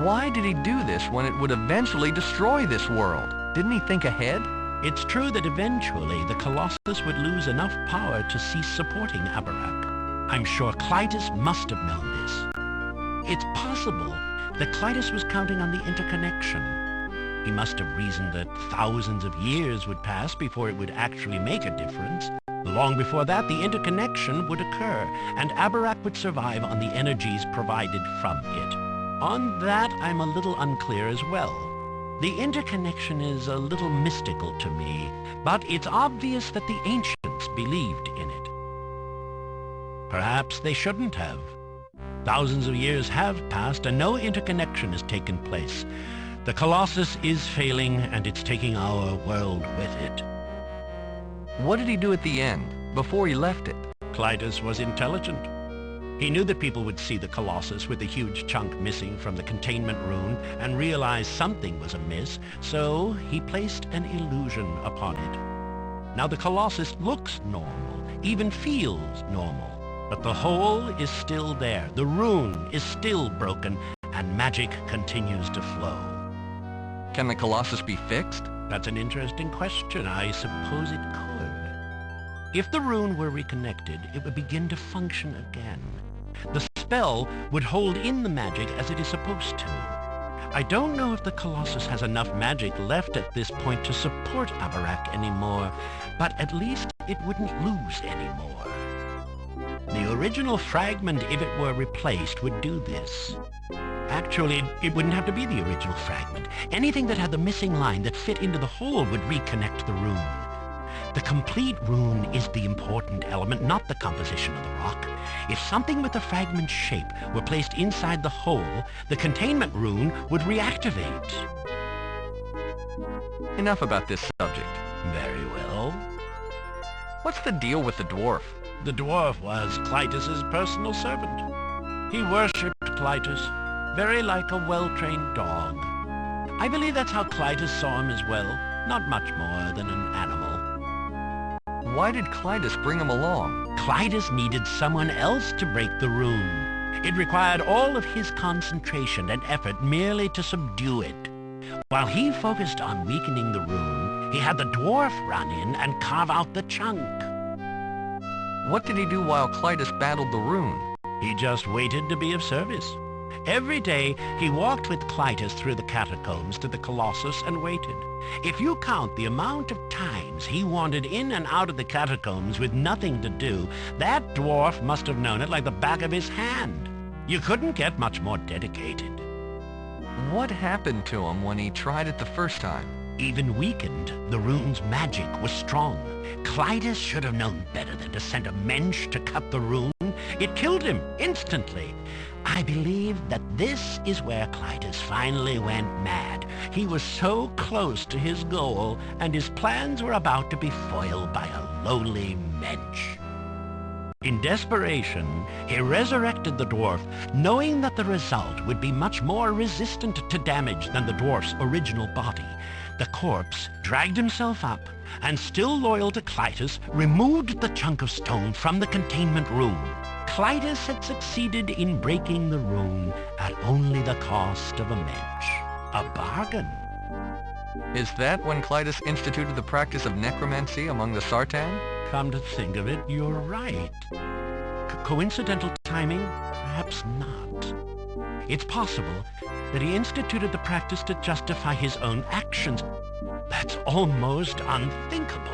Why did he do this when it would eventually destroy this world? Didn't he think ahead? It's true that eventually the Colossus would lose enough power to cease supporting Abarak. I'm sure Clytus must have known this. It's possible that Clytus was counting on the interconnection. He must have reasoned that thousands of years would pass before it would actually make a difference. Long before that, the interconnection would occur, and Abarak would survive on the energies provided from it. On that, I'm a little unclear as well. The interconnection is a little mystical to me, but it's obvious that the ancients believed in it. Perhaps they shouldn't have. Thousands of years have passed and no interconnection has taken place. The Colossus is failing and it's taking our world with it. What did he do at the end, before he left it? Clytus was intelligent. He knew that people would see the Colossus with a huge chunk missing from the containment rune and realize something was amiss, so he placed an illusion upon it. Now the Colossus looks normal, even feels normal, but the hole is still there, the rune is still broken, and magic continues to flow. Can the Colossus be fixed? That's an interesting question. I suppose it could. If the rune were reconnected, it would begin to function again. The spell would hold in the magic as it is supposed to. I don't know if the Colossus has enough magic left at this point to support Abarak anymore, but at least it wouldn't lose anymore. The original fragment, if it were replaced, would do this. Actually, it wouldn't have to be the original fragment. Anything that had the missing line that fit into the hole would reconnect the rune. The complete rune is the important element, not the composition of the rock. If something with the fragment shape were placed inside the hole, the containment rune would reactivate. Enough about this subject. Very well. What's the deal with the dwarf? The dwarf was Clytus's personal servant. He worshipped Clytus, very like a well-trained dog. I believe that's how Clytus saw him as well, not much more than an animal. Why did Clytus bring him along? Clytus needed someone else to break the rune. It required all of his concentration and effort merely to subdue it. While he focused on weakening the rune, he had the dwarf run in and carve out the chunk. What did he do while Clytus battled the rune? He just waited to be of service. Every day, he walked with Clytus through the catacombs to the Colossus and waited. If you count the amount of times he wandered in and out of the catacombs with nothing to do, that dwarf must have known it like the back of his hand. You couldn't get much more dedicated. What happened to him when he tried it the first time? Even weakened, the rune's magic was strong. Clytus should have known better than to send a mensch to cut the rune. It killed him instantly. I believe that this is where Clytus finally went mad. He was so close to his goal, and his plans were about to be foiled by a lowly mensch. In desperation, he resurrected the dwarf, knowing that the result would be much more resistant to damage than the dwarf's original body. The corpse dragged himself up, and still loyal to Clytus, removed the chunk of stone from the containment room. Clytus had succeeded in breaking the rune at only the cost of a mensch. A bargain. Is that when Clytus instituted the practice of necromancy among the Sartan? Come to think of it, you're right. Coincidental timing? Perhaps not. It's possible that he instituted the practice to justify his own actions. That's almost unthinkable.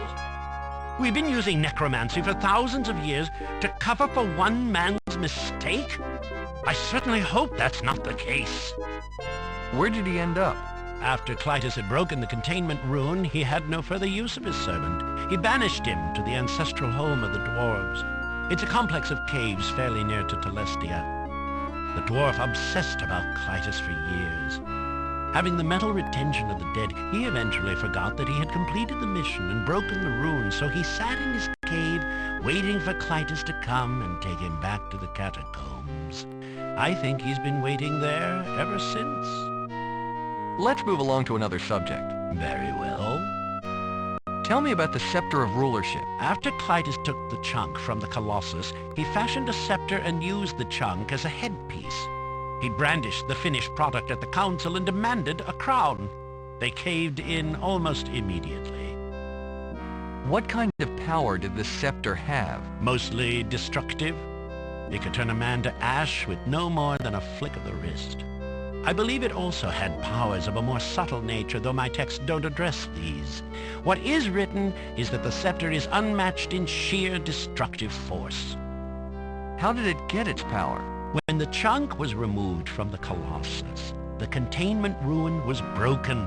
We've been using necromancy for thousands of years to cover for one man's mistake? I certainly hope that's not the case. Where did he end up? After Clytus had broken the containment rune, he had no further use of his servant. He banished him to the ancestral home of the dwarves. It's a complex of caves fairly near to Telestia. The dwarf obsessed about Clytus for years. Having the mental retention of the dead, he eventually forgot that he had completed the mission and broken the rune, so he sat in his cave waiting for Clytus to come and take him back to the catacombs. I think he's been waiting there ever since. Let's move along to another subject. Very well. Tell me about the scepter of rulership. After Clytus took the chunk from the Colossus, he fashioned a scepter and used the chunk as a headpiece. He brandished the finished product at the council and demanded a crown. They caved in almost immediately. What kind of power did this scepter have? Mostly destructive. It could turn a man to ash with no more than a flick of the wrist. I believe it also had powers of a more subtle nature, though my texts don't address these. What is written is that the scepter is unmatched in sheer destructive force. How did it get its power? When the chunk was removed from the Colossus, the containment rune was broken.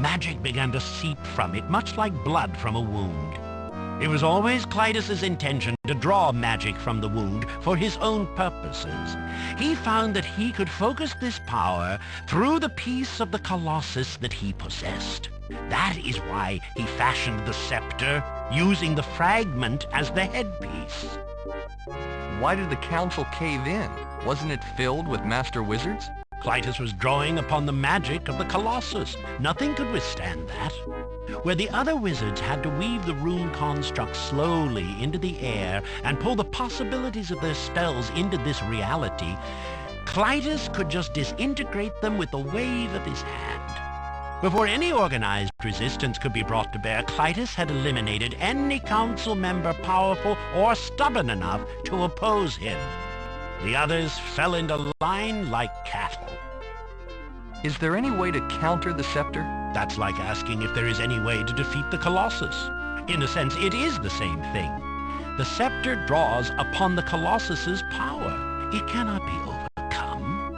Magic began to seep from it, much like blood from a wound. It was always Clytus's intention to draw magic from the wound for his own purposes. He found that he could focus this power through the piece of the Colossus that he possessed. That is why he fashioned the scepter, using the fragment as the headpiece. Why did the council cave in? Wasn't it filled with master wizards? Clytus was drawing upon the magic of the Colossus. Nothing could withstand that. Where the other wizards had to weave the rune construct slowly into the air and pull the possibilities of their spells into this reality, Clytus could just disintegrate them with the wave of his hand. Before any organized resistance could be brought to bear, Clytus had eliminated any council member powerful or stubborn enough to oppose him. The others fell into line like cattle. Is there any way to counter the scepter? That's like asking if there is any way to defeat the Colossus. In a sense, it is the same thing. The scepter draws upon the Colossus's power. It cannot be overcome.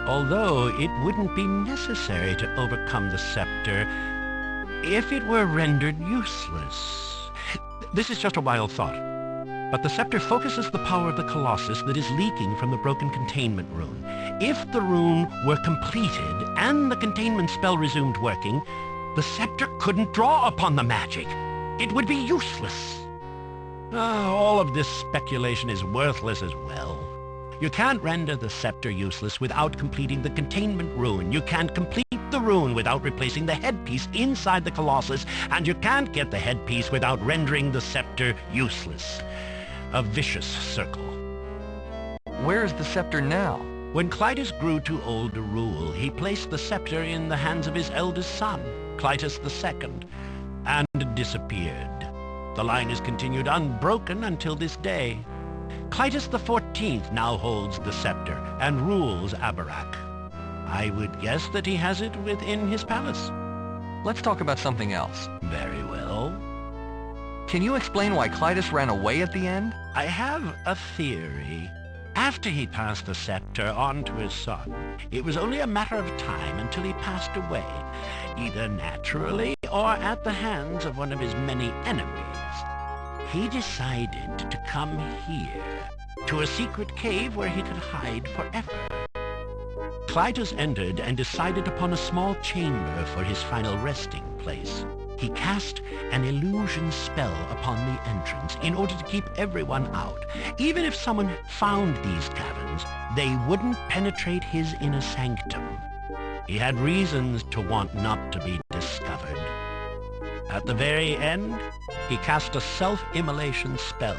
Although it wouldn't be necessary to overcome the scepter if it were rendered useless. This is just a wild thought. But the scepter focuses the power of the Colossus that is leaking from the broken containment rune. If the rune were completed and the containment spell resumed working, the scepter couldn't draw upon the magic. It would be useless. All of this speculation is worthless as well. You can't render the scepter useless without completing the containment rune. You can't complete the rune without replacing the headpiece inside the Colossus, and you can't get the headpiece without rendering the scepter useless. A vicious circle. Where is the scepter now? When Clytus grew too old to rule, he placed the scepter in the hands of his eldest son, Clytus II, and disappeared. The line has continued unbroken until this day. Clytus XIV now holds the scepter and rules Abarak. I would guess that he has it within his palace. Let's talk about something else. Very well. Can you explain why Clytus ran away at the end? I have a theory. After he passed the scepter on to his son, it was only a matter of time until he passed away, either naturally or at the hands of one of his many enemies. He decided to come here, to a secret cave where he could hide forever. Clytus entered and decided upon a small chamber for his final resting place. He cast an illusion spell upon the entrance in order to keep everyone out. Even if someone found these caverns, they wouldn't penetrate his inner sanctum. He had reasons to want not to be discovered. At the very end, he cast a self-immolation spell.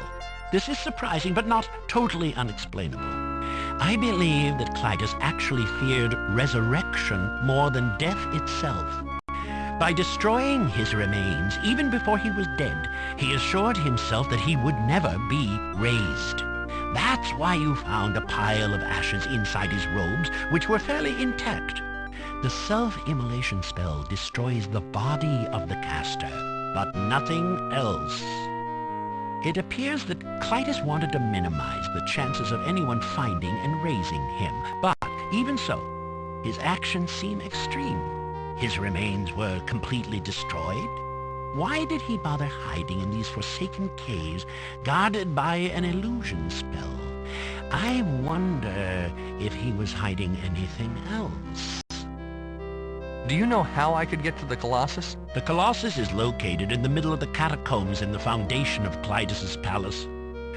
This is surprising, but not totally unexplainable. I believe that Clytus actually feared resurrection more than death itself. By destroying his remains, even before he was dead, he assured himself that he would never be raised. That's why you found a pile of ashes inside his robes, which were fairly intact. The self-immolation spell destroys the body of the caster, but nothing else. It appears that Clytus wanted to minimize the chances of anyone finding and raising him, but even so, his actions seem extreme. His remains were completely destroyed. Why did he bother hiding in these forsaken caves guarded by an illusion spell? I wonder if he was hiding anything else. Do you know how I could get to the Colossus? The Colossus is located in the middle of the catacombs in the foundation of Clytus's palace.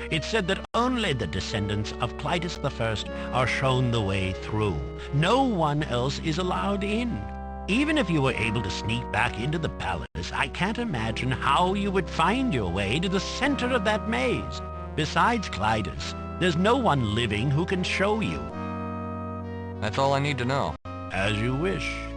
It's said that only the descendants of Clytus I are shown the way through. No one else is allowed in. Even if you were able to sneak back into the palace, I can't imagine how you would find your way to the center of that maze. Besides Clytus, there's no one living who can show you. That's all I need to know. As you wish.